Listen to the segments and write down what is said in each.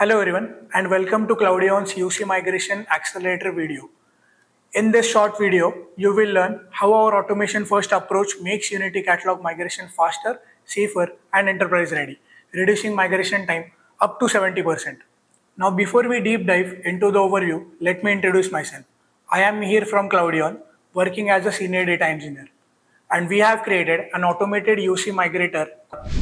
Hello everyone and welcome to Cloudaeon's UC Migration Accelerator video. In this short video, you will learn how our automation first approach makes Unity catalog migration faster, safer and enterprise ready, reducing migration time up to 70%. Now before we deep dive into the overview, let me introduce myself. I am here from Cloudaeon working as a senior data engineer, and we have created an automated UC migrator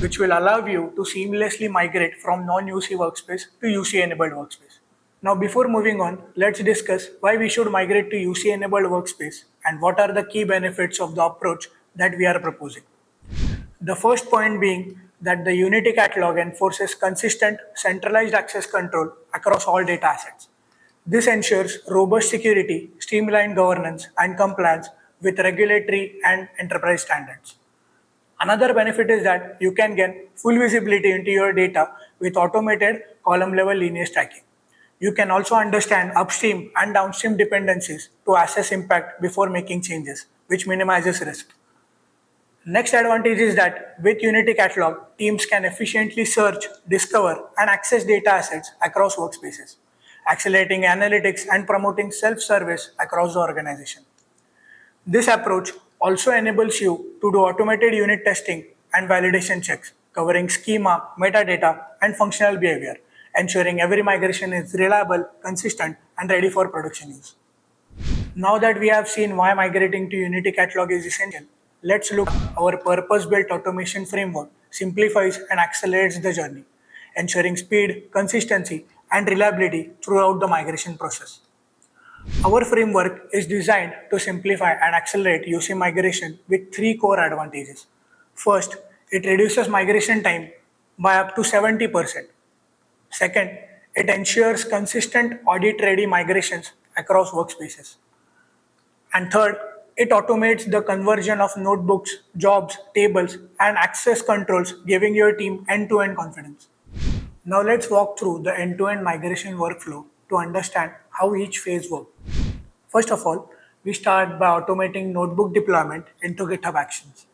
which will allow you to seamlessly migrate from non-UC workspace to UC enabled workspace. Now before moving on, let's discuss why we should migrate to UC enabled workspace and what are the key benefits of the approach that we are proposing. The first point being that the Unity catalog enforces consistent centralized access control across all data assets. This ensures robust security, streamlined governance, and compliance with regulatory and enterprise standards. Another benefit is that you can get full visibility into your data with automated column-level lineage tracking. You can also understand upstream and downstream dependencies to assess impact before making changes, which minimizes risk. Next advantage is that with Unity Catalog, teams can efficiently search, discover, and access data assets across workspaces, accelerating analytics and promoting self-service across the organization. This approach also enables you to do automated unit testing and validation checks, covering schema, metadata, and functional behavior, ensuring every migration is reliable, consistent, and ready for production use. Now that we have seen why migrating to Unity Catalog is essential, let's look at our purpose-built automation framework simplifies and accelerates the journey, ensuring speed, consistency, and reliability throughout the migration process. Our framework is designed to simplify and accelerate UC migration with three core advantages. First, it reduces migration time by up to 70%. Second, it ensures consistent audit-ready migrations across workspaces. And third, it automates the conversion of notebooks, jobs, tables, and access controls, giving your team end-to-end confidence. Now let's walk through the end-to-end migration workflow to understand how each phase works. First of all, we start by automating notebook deployment into GitHub Actions.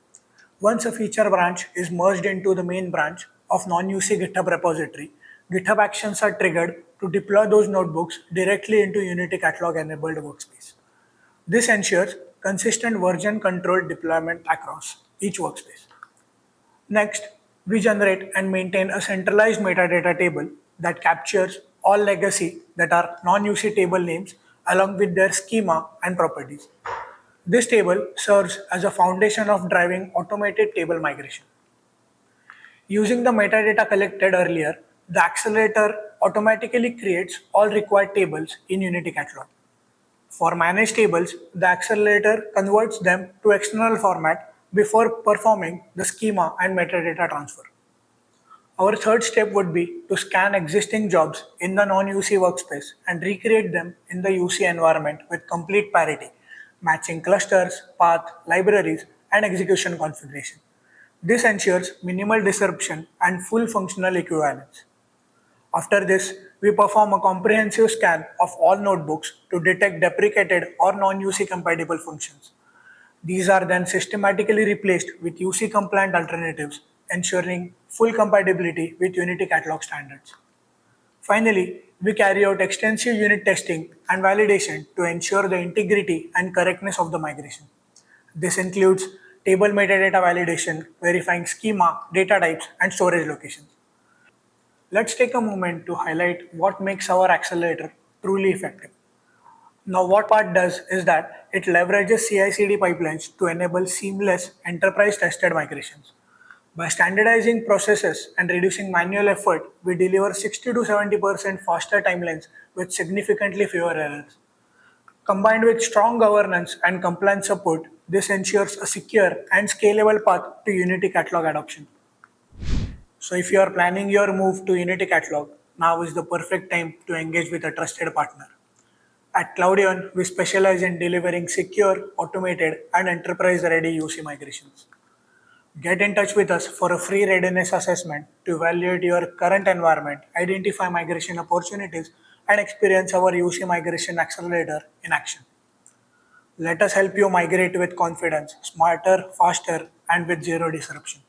Once a feature branch is merged into the main branch of non-UC GitHub repository, GitHub Actions are triggered to deploy those notebooks directly into Unity Catalog enabled workspace. This ensures consistent version controlled deployment across each workspace. Next, we generate and maintain a centralized metadata table that captures all legacy that are non-UC table names along with their schema and properties. This table serves as a foundation of driving automated table migration. Using the metadata collected earlier, the accelerator automatically creates all required tables in Unity Catalog. For managed tables, the accelerator converts them to external format before performing the schema and metadata transfer. Our third step would be to scan existing jobs in the non-UC workspace and recreate them in the UC environment with complete parity, matching clusters, path, libraries, and execution configuration. This ensures minimal disruption and full functional equivalence. After this, we perform a comprehensive scan of all notebooks to detect deprecated or non-UC compatible functions. These are then systematically replaced with UC compliant alternatives, ensuring full compatibility with Unity Catalog standards. Finally, we carry out extensive unit testing and validation to ensure the integrity and correctness of the migration. This includes table metadata validation, verifying schema, data types, and storage locations. Let's take a moment to highlight what makes our accelerator truly effective. Now what part does is that it leverages CI/CD pipelines to enable seamless enterprise tested migrations. By standardizing processes and reducing manual effort, we deliver 60 to 70% faster timelines with significantly fewer errors. Combined with strong governance and compliance support, this ensures a secure and scalable path to Unity Catalog adoption. So if you are planning your move to Unity Catalog, now is the perfect time to engage with a trusted partner. At Cloudaeon, we specialize in delivering secure, automated, and enterprise-ready UC migrations. Get in touch with us for a free readiness assessment to evaluate your current environment, identify migration opportunities, and experience our UC Migration Accelerator in action. Let us help you migrate with confidence, smarter, faster, and with zero disruption.